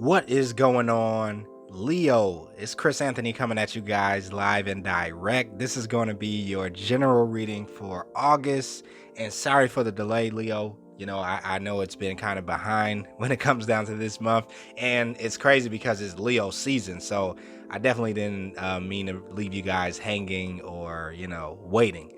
What is going on, Leo? It's Chris Anthony coming at you guys live and direct. This is going to be your general reading for August. And sorry for the delay, Leo. You know, I know it's been kind of behind when it comes down to this month. And it's crazy because it's Leo season. So I definitely didn't mean to leave you guys hanging or, waiting.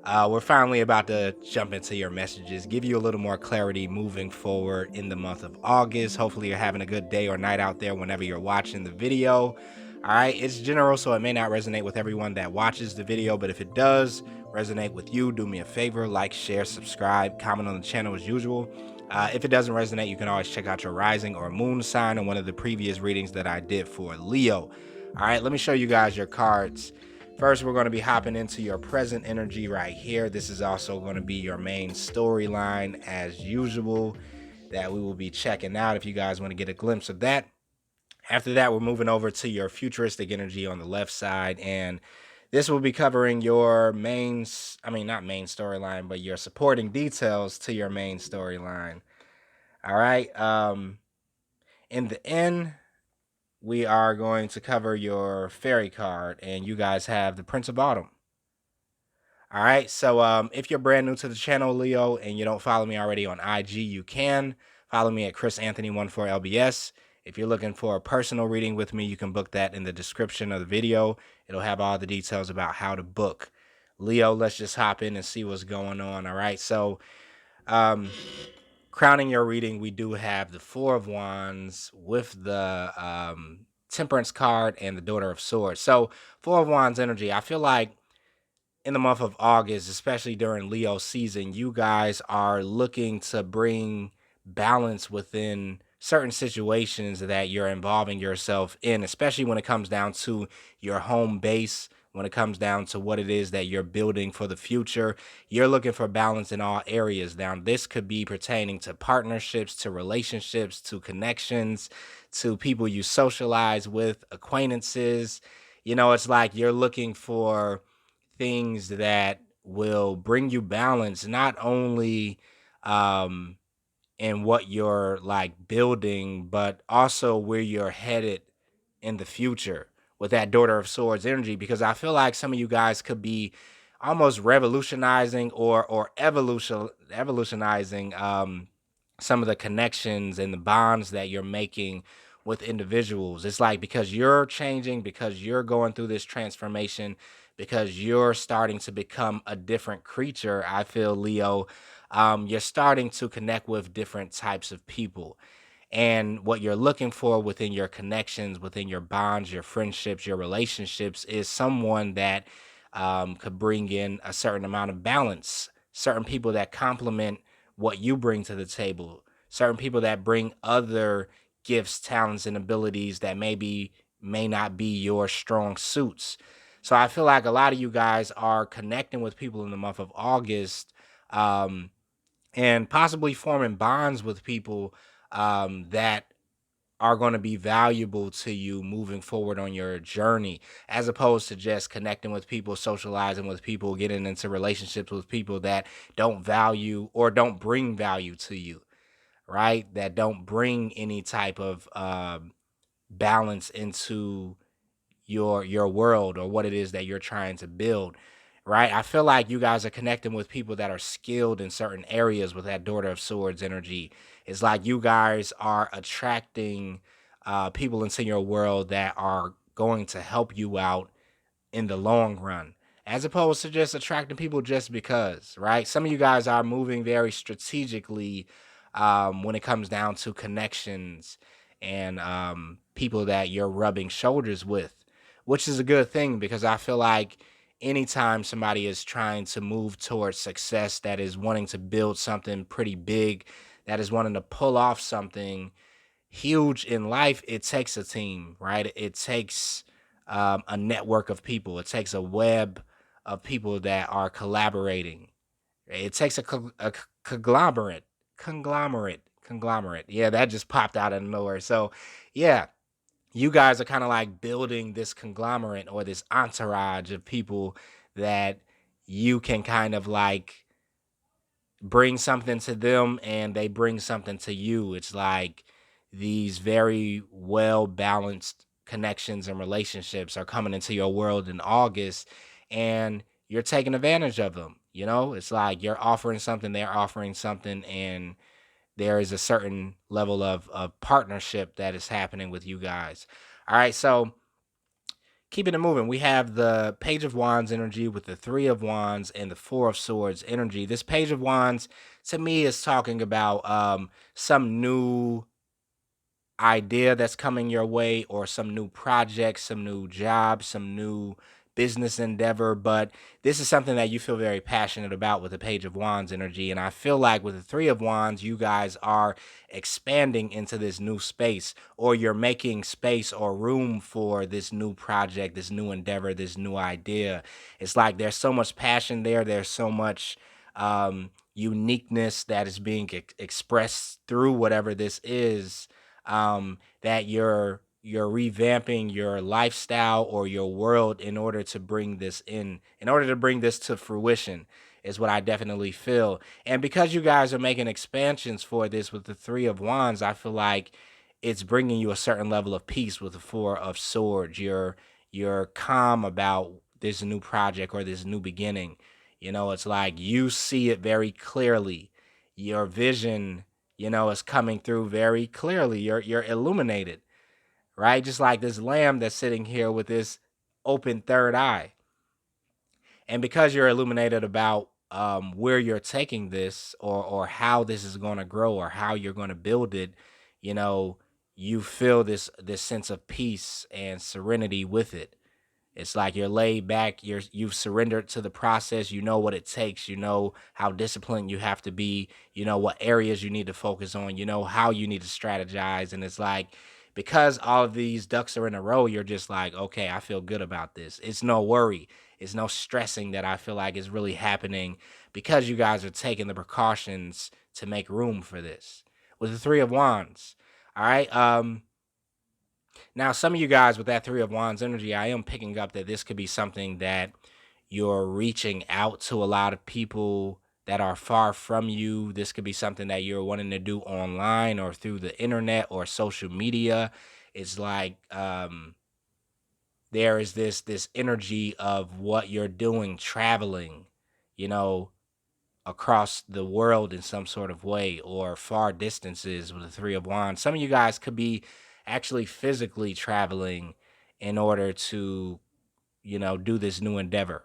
We're finally about to jump into your messages, give you a little more clarity moving forward in the month of August. Hopefully, you're having a good day or night out there whenever you're watching the video. All right, it's general, so it may not resonate with everyone that watches the video, but if it does resonate with you, do me a favor, like, share, subscribe, comment on the channel as usual. If it doesn't resonate, you can always check out your rising or moon sign on one of the previous readings that I did for Leo. All right, let me show you guys your cards. First, we're going to be hopping into your present energy right here. This is also going to be your main storyline as usual that we will be checking out if you guys want to get a glimpse of that. After that, we're moving over to your futuristic energy on the left side, and this will be covering your not main storyline, but your supporting details to your main storyline. All right. In the end, we are going to cover your fairy card, and you guys have the Prince of Autumn. All right, so if you're brand new to the channel, Leo, and you don't follow me already on IG, you can follow me at chrisanthony14lbs. If you're looking for a personal reading with me, you can book that in the description of the video. It'll have all the details about how to book. Leo, let's just hop in and see what's going on. All right, so crowning your reading, we do have the Four of Wands with the Temperance card and the Daughter of Swords. So Four of Wands energy, I feel like in the month of August, especially during Leo season, you guys are looking to bring balance within certain situations that you're involving yourself in, especially when it comes down to your home base, when it comes down to what it is that you're building for the future. You're looking for balance in all areas. Now, this could be pertaining to partnerships, to relationships, to connections, to people you socialize with, acquaintances. You know, it's like you're looking for things that will bring you balance, not only um in what you're like building, but also where you're headed in the future with that Daughter of Swords energy, because I feel like some of you guys could be almost revolutionizing or evolutionizing some of the connections and the bonds that you're making with individuals. It's like because you're changing, because you're going through this transformation, because you're starting to become a different creature, I feel, Leo, you're starting to connect with different types of people. And what you're looking for within your connections, within your bonds, your friendships, your relationships is someone that could bring in a certain amount of balance, certain people that complement what you bring to the table, certain people that bring other gifts, talents, and abilities that may not be your strong suits. So I feel like a lot of you guys are connecting with people in the month of August, um, and possibly forming bonds with people that are going to be valuable to you moving forward on your journey, as opposed to just connecting with people, socializing with people, getting into relationships with people that don't value or don't bring value to you, right? That don't bring any type of balance into your world or what it is that you're trying to build, right? I feel like you guys are connecting with people that are skilled in certain areas with that Daughter of Swords energy. It's like you guys are attracting people into your world that are going to help you out in the long run, as opposed to just attracting people just because, right? Some of you guys are moving very strategically when it comes down to connections and people that you're rubbing shoulders with, which is a good thing, because I feel like anytime somebody is trying to move towards success, that is wanting to build something pretty big, that is wanting to pull off something huge in life, it takes a team, right? It takes a network of people. It takes a web of people that are collaborating. It takes a conglomerate. Yeah, that just popped out of nowhere. So, yeah, you guys are kind of like building this conglomerate or this entourage of people that you can kind of like bring something to them and they bring something to you. It's like these very well balanced connections and relationships are coming into your world in August, and you're taking advantage of them. You know, it's like you're offering something, they're offering something, and there is a certain level of partnership that is happening with you guys. All right, so keeping it moving, we have the Page of Wands energy with the Three of Wands and the Four of Swords energy. This Page of Wands to me is talking about some new idea that's coming your way, or some new project, some new job, some new business endeavor. But this is something that you feel very passionate about with the Page of Wands energy. And I feel like with the Three of Wands, you guys are expanding into this new space, or you're making space or room for this new project, this new endeavor, this new idea. It's like there's so much passion there. There's so much uniqueness that is being expressed through whatever this is, that you're revamping your lifestyle or your world in order to bring this in order to bring this to fruition, is what I definitely feel. And because you guys are making expansions for this with the Three of Wands, I feel like it's bringing you a certain level of peace with the Four of Swords. You're calm about this new project or this new beginning. You know, it's like you see it very clearly. Your vision, is coming through very clearly. You're illuminated, right? Just like this lamb that's sitting here with this open third eye. And because you're illuminated about where you're taking this, or how this is going to grow, or how you're going to build it, you know, you feel this sense of peace and serenity with it. It's like you're laid back, you've surrendered to the process, you know what it takes, you know how disciplined you have to be, you know what areas you need to focus on, you know how you need to strategize. And it's like, because all of these ducks are in a row, you're just like, okay, I feel good about this. It's no worry, it's no stressing that I feel like is really happening, because you guys are taking the precautions to make room for this. With the Three of Wands. All right. Now, some of you guys with that Three of Wands energy, I am picking up that this could be something that you're reaching out to a lot of people that are far from you. This could be something that you're wanting to do online or through the internet or social media. It's like there is this energy of what you're doing, traveling, you know, across the world in some sort of way, or far distances with the Three of Wands. Some of you guys could be actually physically traveling in order to, do this new endeavor.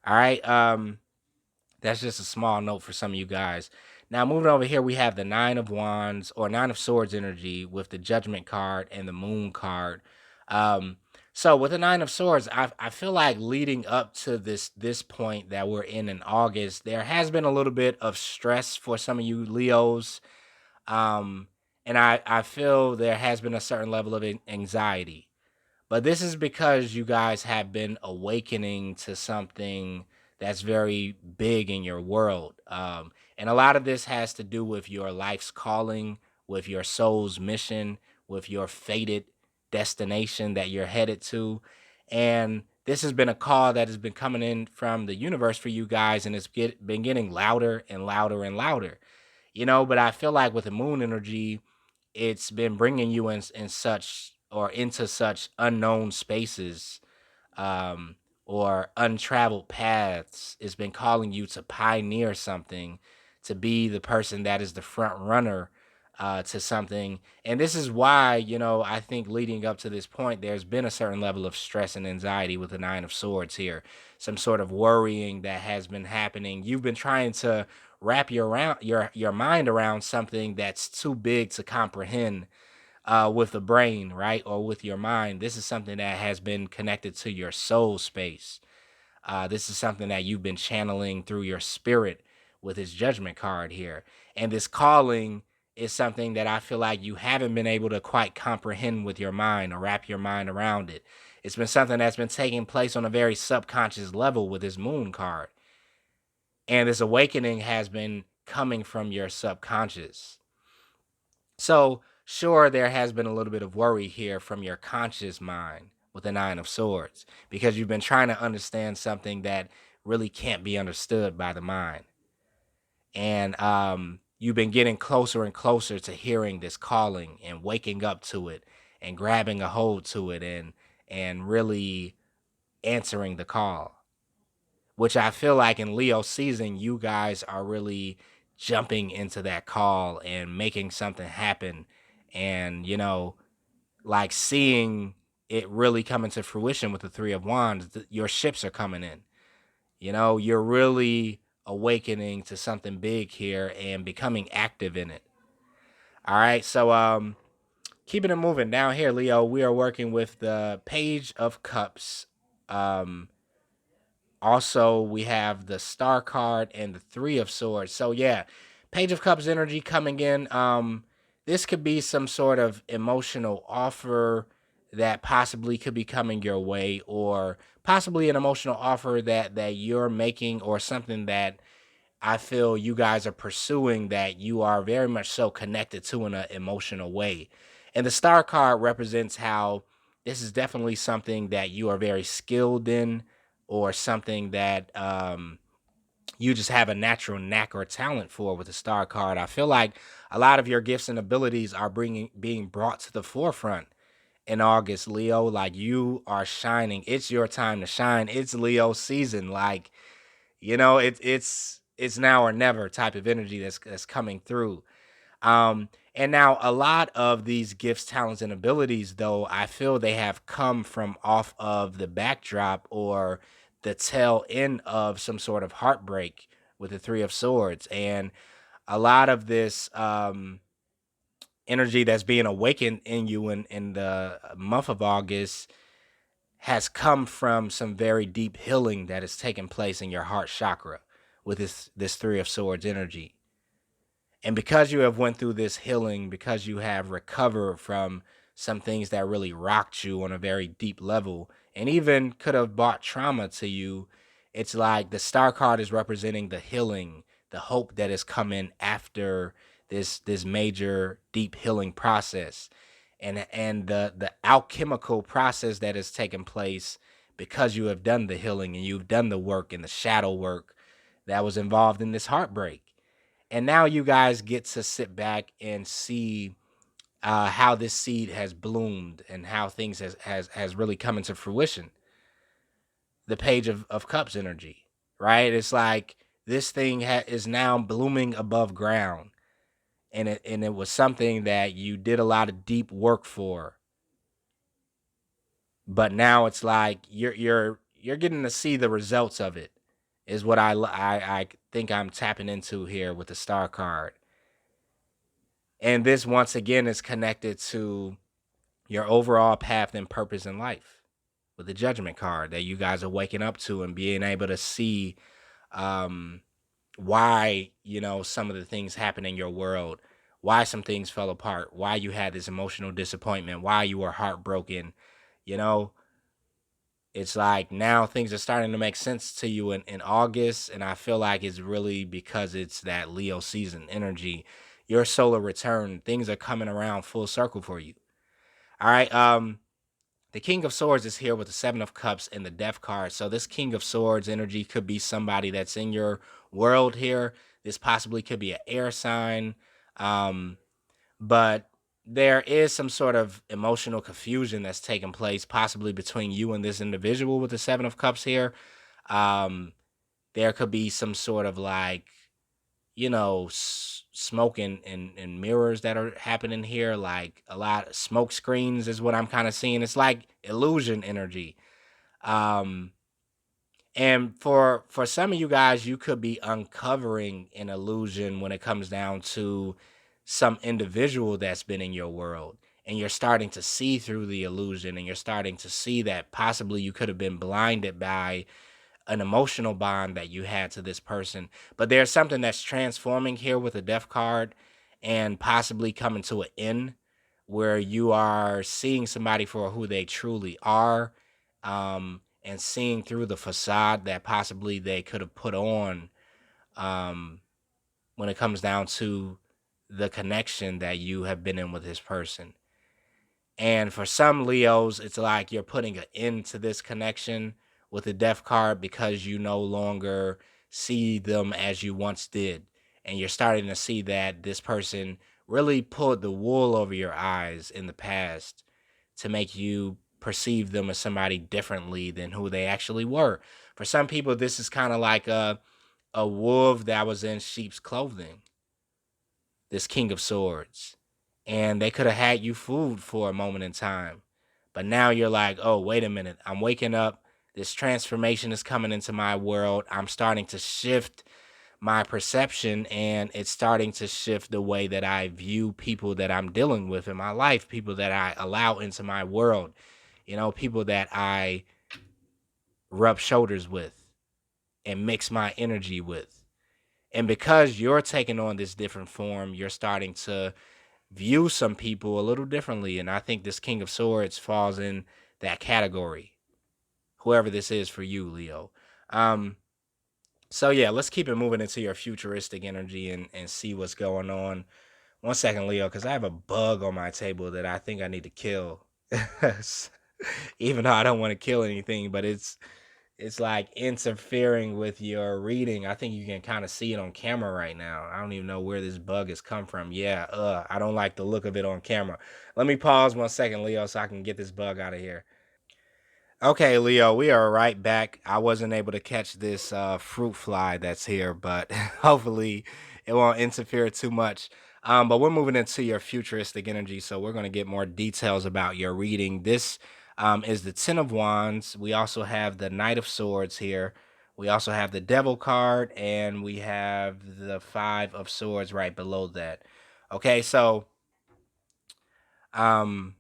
All right. That's just a small note for some of you guys. Now, moving over here, we have the Nine of Wands or Nine of Swords energy with the Judgment card and the Moon card. Um, so with the Nine of Swords, I feel like leading up to this point that we're in August, there has been a little bit of stress for some of you Leos. Um, and I feel there has been a certain level of anxiety. But this is because you guys have been awakening to something that's very big in your world. And a lot of this has to do with your life's calling, with your soul's mission, with your fated destination that you're headed to. And this has been a call that has been coming in from the universe for you guys, and been getting louder and louder and louder. But I feel like with the moon energy, it's been bringing you in such, or into such unknown spaces, um, or untraveled paths. It's been calling you to pioneer something, to be the person that is the front runner to something. And this is why, I think leading up to this point, there's been a certain level of stress and anxiety with the Nine of Swords here. Some sort of worrying that has been happening. You've been trying to wrap your mind around something that's too big to comprehend with the brain, right? Or with your mind. This is something that has been connected to your soul space. This is something that you've been channeling through your spirit with his Judgment card here. And this calling is something that I feel like you haven't been able to quite comprehend with your mind, or wrap your mind around it. It's been something that's been taking place on a very subconscious level with his Moon card. And this awakening has been coming from your subconscious. So, sure, there has been a little bit of worry here from your conscious mind with the Nine of Swords, because you've been trying to understand something that really can't be understood by the mind. And you've been getting closer and closer to hearing this calling and waking up to it and grabbing a hold to it and really answering the call, which I feel like in Leo season, you guys are really jumping into that call and making something happen and, like seeing it really come into fruition with the Three of Wands. Your ships are coming in. You're really awakening to something big here and becoming active in it. All right. So, keeping it moving down here, Leo, we are working with the Page of Cups. Also, we have the Star card and the Three of Swords. So yeah, Page of Cups energy coming in. This could be some sort of emotional offer that possibly could be coming your way, or possibly an emotional offer that you're making, or something that I feel you guys are pursuing that you are very much so connected to in an emotional way. And the Star card represents how this is definitely something that you are very skilled in, or something that you just have a natural knack or talent for with the Star card. I feel like a lot of your gifts and abilities are being brought to the forefront in August, Leo. Like, you are shining. It's your time to shine. It's Leo season. Like, it's now or never type of energy that's coming through. And now a lot of these gifts, talents, and abilities, though, I feel they have come from off of the backdrop or the tail end of some sort of heartbreak with the Three of Swords. And a lot of this energy that's being awakened in you in the month of August has come from some very deep healing that has taken place in your heart chakra with this Three of Swords energy. And because you have went through this healing, because you have recovered from some things that really rocked you on a very deep level and even could have brought trauma to you, it's like the Star card is representing the healing, the hope that has come in after this major deep healing process, and the alchemical process that has taken place because you have done the healing and you've done the work and the shadow work that was involved in this heartbreak. And now you guys get to sit back and see how this seed has bloomed and how things has really come into fruition. The Page of Cups energy, right? It's like this thing is now blooming above ground, and it was something that you did a lot of deep work for, but now it's like you're getting to see the results of it. Is what I think I'm tapping into here with the Star card. And this, once again, is connected to your overall path and purpose in life with the Judgment card that you guys are waking up to and being able to see um, why, some of the things happen in your world, why some things fell apart, why you had this emotional disappointment, why you were heartbroken. You know, it's like now things are starting to make sense to you in August. And I feel like it's really because it's that Leo season energy, your solar return. Things are coming around full circle for you. All right. The King of Swords is here with the Seven of Cups and the Death card. So this King of Swords energy could be somebody that's in your world here. This possibly could be an air sign. Um, but there is some sort of emotional confusion that's taking place, possibly between you and this individual with the Seven of Cups here. Um, there could be some sort of like, smoke and mirrors that are happening here. Like a lot of smoke screens is what I'm kind of seeing. It's like illusion energy. Um, and for some of you guys, you could be uncovering an illusion when it comes down to some individual that's been in your world. And you're starting to see through the illusion, and you're starting to see that possibly you could have been blinded by an emotional bond that you had to this person. But there's something that's transforming here with the Death card and possibly coming to an end where you are seeing somebody for who they truly are, and seeing through the facade that possibly they could have put on, um, when it comes down to the connection that you have been in with this person. And for some Leos, it's like you're putting an end to this connection with the Death card because you no longer see them as you once did. and you're starting to see that this person really pulled the wool over your eyes in the past to make you perceive them as somebody differently than who they actually were. For some people, this is kind of like a wolf that was in sheep's clothing, this King of Swords. And they could have had you fooled for a moment in time. But now you're like, oh, wait a minute. I'm waking up. This transformation is coming into my world. I'm starting to shift my perception, and it's starting to shift the way that I view people that I'm dealing with in my life, people that I allow into my world, people that I rub shoulders with and mix my energy with. And because you're taking on this different form, you're starting to view some people a little differently. And I think this King of Swords falls in that category, whoever this is for you, Leo. Um, so yeah, let's keep it moving into your futuristic energy and see what's going on. One second, Leo, because I have a bug on my table that I think I need to kill. Even though I don't want to kill anything, but it's like interfering with your reading. I think you can kind of see it on camera right now. I don't even know where this bug has come from. Yeah, I don't like the look of it on camera. Let me pause 1 second, Leo, so I can get this bug out of here. Okay, Leo, we are right back. I wasn't able to catch this fruit fly that's here, but hopefully it won't interfere too much. But we're moving into your futuristic energy, so we're going to get more details about your reading. This is the Ten of Wands. We also have the Knight of Swords here. We also have the Devil card, and we have the Five of Swords right below that. Okay, so um,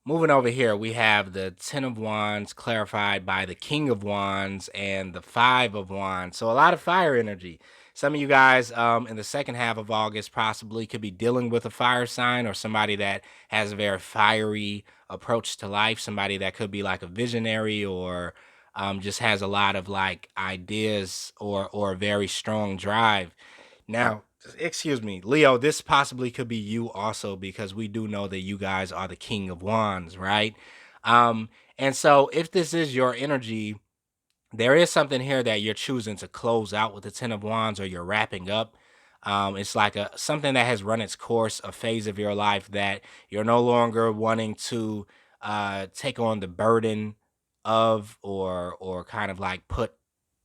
moving over here, we have the Ten of Wands clarified by the King of Wands and the Five of Wands. So a lot of fire energy. Some of you guys in the second half of August possibly could be dealing with a fire sign or somebody that has a very fiery approach to life. Somebody that could be like a visionary or just has a lot of like ideas or a very strong drive. Now, excuse me, Leo, this possibly could be you also because we do know that you guys are the King of Wands, right? Um, and so if this is your energy, there is something here that you're choosing to close out with the Ten of Wands or you're wrapping up. It's like a something that has run its course, a phase of your life that you're no longer wanting to take on the burden of or kind of like put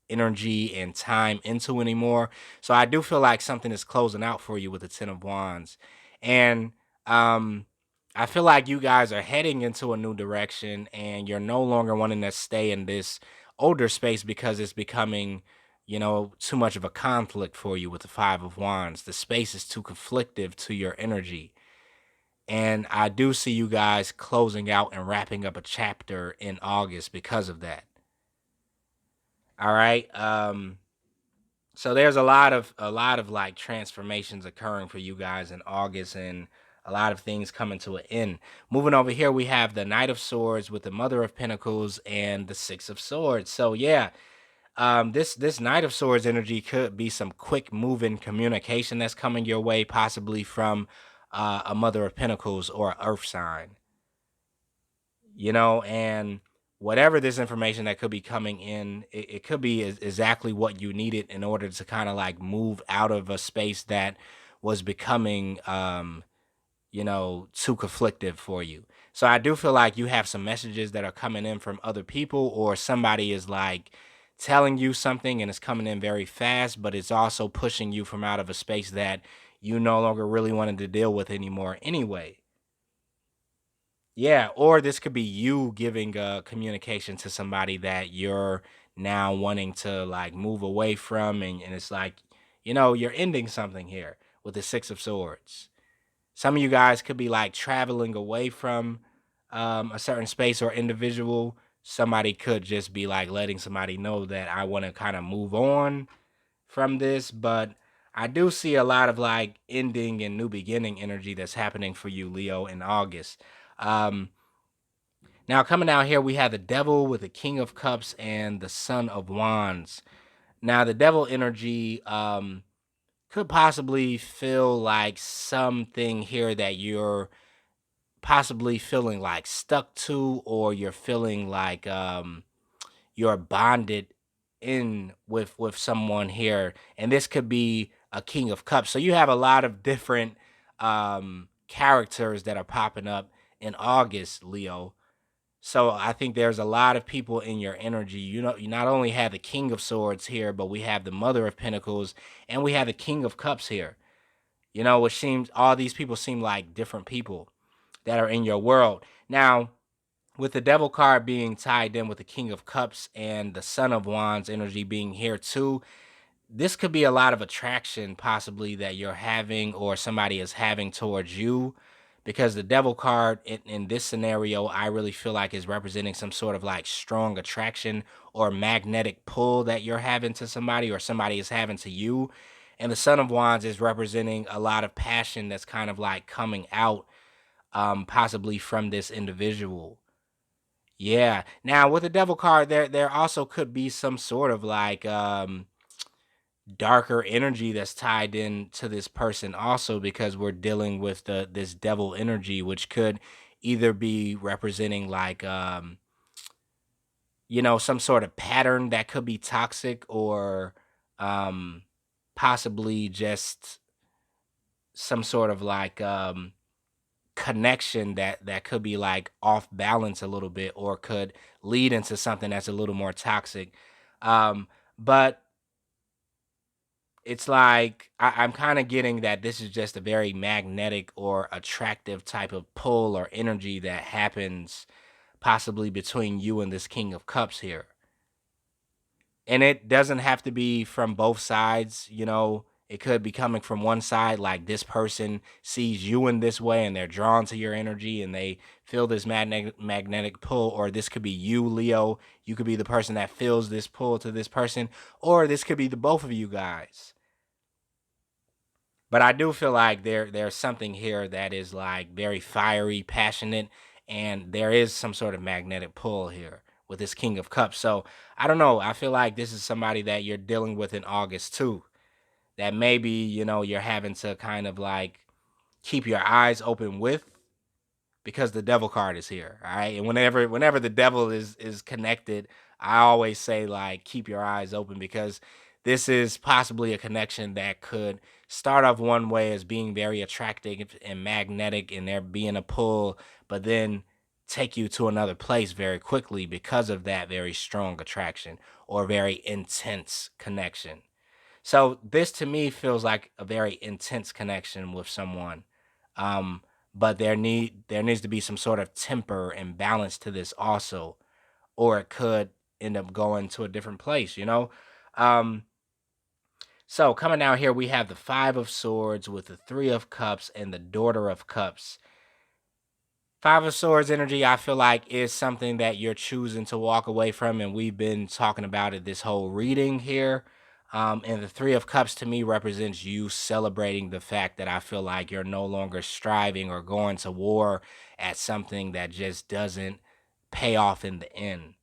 energy and time into anymore. So I do feel like something is closing out for you with the Ten of Wands. And um I feel like you guys are heading into a new direction and you're no longer wanting to stay in this older space because it's becoming, too much of a conflict for you with the Five of Wands. The space is too conflictive to your energy. And I do see you guys closing out and wrapping up a chapter in August because of that. All right. So there's a lot of like transformations occurring for you guys in August and a lot of things coming to an end. Moving over here, we have the Knight of Swords with the Mother of Pentacles and the Six of Swords. So yeah, this Knight of Swords energy could be some quick moving communication that's coming your way, possibly from a Mother of Pentacles or an Earth sign. And whatever this information that could be coming in, it could be exactly what you needed in order to kind of like move out of a space that was becoming too conflictive for you. So I do feel like you have some messages that are coming in from other people, or somebody is like telling you something and it's coming in very fast, but it's also pushing you from out of a space that you no longer really wanted to deal with anymore anyway. Yeah, or this could be you giving communication to somebody that you're now wanting to like move away from, and it's like, you're ending something here with the Six of Swords. Some of you guys could be like traveling away from a certain space or individual. Somebody could just be like letting somebody know that I want to kind of move on from this, but I do see a lot of like ending and new beginning energy that's happening for you, Leo, in August. Um, Now, coming out here, we have the Devil with the King of Cups and the Son of Wands. Now, the Devil energy could possibly feel like something here that you're possibly feeling like stuck to, or you're feeling like you're bonded in with someone here, and this could be a King of Cups. So you have a lot of different characters that are popping up in August, Leo. So I think there's a lot of people in your energy. You know, you not only have the King of Swords here, but we have the Mother of Pentacles and we have the King of Cups here. You know, which seems all these people seem like different people that are in your world. Now, with the Devil card being tied in with the King of Cups and the Son of Wands energy being here too, this could be a lot of attraction possibly that you're having or somebody is having towards you, because the Devil card in this scenario, I really feel like is representing some sort of like strong attraction or magnetic pull that you're having to somebody or somebody is having to you. And the Son of Wands is representing a lot of passion that's kind of like coming out, possibly from this individual. Yeah. Now with the Devil card, there also could be some sort of like darker energy that's tied in to this person also, because we're dealing with this devil energy, which could either be representing like some sort of pattern that could be toxic, or um possibly just some sort of like connection that could be like off balance a little bit, or could lead into something that's a little more toxic. But it's like I'm kind of getting that this is just a very magnetic or attractive type of pull or energy that happens possibly between you and this King of Cups here. And it doesn't have to be from both sides, it could be coming from one side, like this person sees you in this way and they're drawn to your energy and they feel this magnetic pull. Or this could be you, Leo. You could be the person that feels this pull to this person, or this could be the both of you guys. But I do feel like there's something here that is like very fiery, passionate, and there is some sort of magnetic pull here with this King of Cups. So I don't know. I feel like this is somebody that you're dealing with in August too. That maybe, you're having to kind of like keep your eyes open with, because the Devil card is here. All right. And whenever the devil is connected, I always say like keep your eyes open, because this is possibly a connection that could start off one way as being very attractive and magnetic and there being a pull, but then take you to another place very quickly because of that very strong attraction or very intense connection. So this to me feels like a very intense connection with someone. Um, but there needs to be some sort of temper and balance to this also, or it could end up going to a different place. Um, so coming down here, we have the Five of Swords with the Three of Cups and the Daughter of Cups. Five of Swords energy, I feel like, is something that you're choosing to walk away from, and we've been talking about it this whole reading here. And the Three of Cups to me represents you celebrating the fact that I feel like you're no longer striving or going to war at something that just doesn't pay off in the end.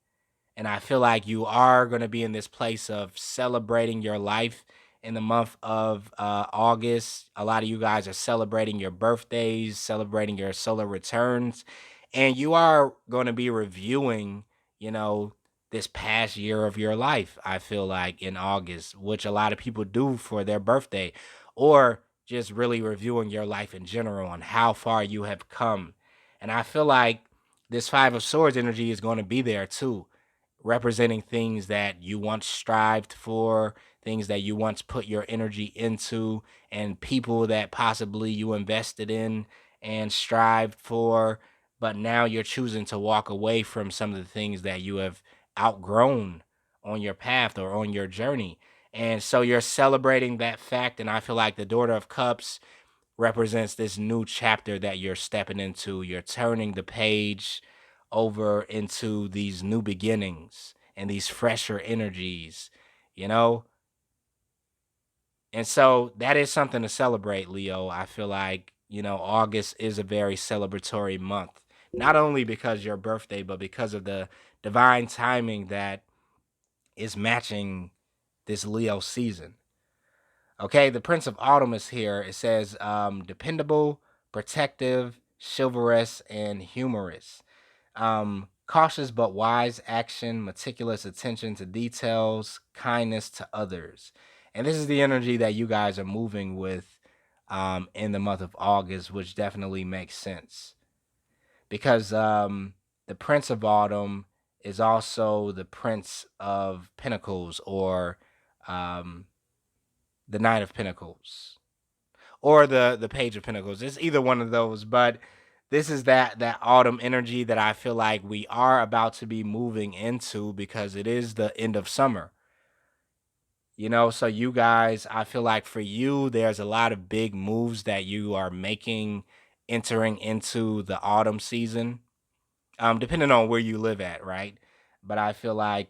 And I feel like you are going to be in this place of celebrating your life in the month of August. A lot of you guys are celebrating your birthdays, celebrating your solar returns, and you are going to be reviewing, you know, this past year of your life. I feel like in August, which a lot of people do for their birthday, or just really reviewing your life in general on how far you have come. And I feel like this Five of Swords energy is going to be there too, representing things that you once strived for, things that you once put your energy into, and people that possibly you invested in and strived for, but now you're choosing to walk away from some of the things that you have outgrown on your path or on your journey. And so you're celebrating that fact. And I feel like the Daughter of Cups represents this new chapter that you're stepping into. You're turning the page over into these new beginnings and these fresher energies, you know? And so that is something to celebrate, Leo. I feel like, August is a very celebratory month, not only because your birthday, but because of the divine timing that is matching this Leo season. Okay, the Prince of Autumn is here. It says dependable, protective, chivalrous, and humorous. Cautious but wise action, meticulous attention to details, kindness to others. And this is the energy that you guys are moving with in the month of August, which definitely makes sense because the Prince of Autumn is also the Prince of Pentacles, or um, the Knight of Pentacles, or the Page of Pentacles. It's either one of those, but this is that autumn energy that I feel like we are about to be moving into because it is the end of summer. So you guys, I feel like for you, there's a lot of big moves that you are making entering into the autumn season, depending on where you live at, right? But I feel like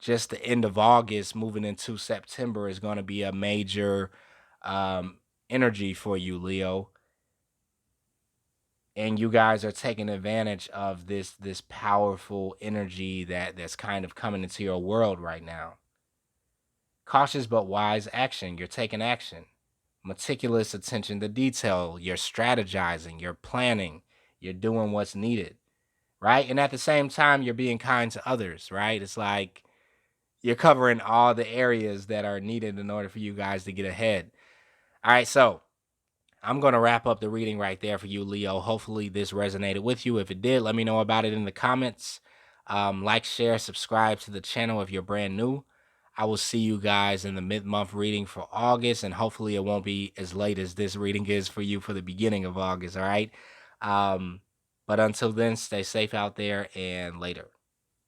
just the end of August moving into September is going to be a major um, energy for you, Leo. And you guys are taking advantage of this powerful energy that's kind of coming into your world right now. Cautious but wise action. You're taking action. Meticulous attention to detail. You're strategizing. You're planning. You're doing what's needed, right? And at the same time, you're being kind to others, right? It's like you're covering all the areas that are needed in order for you guys to get ahead. All right, so I'm going to wrap up the reading right there for you, Leo. Hopefully, this resonated with you. If it did, let me know about it in the comments. Like, share, subscribe to the channel if you're brand new. I will see you guys in the mid-month reading for August, and hopefully, it won't be as late as this reading is for you for the beginning of August. All right. But until then, stay safe out there, and later.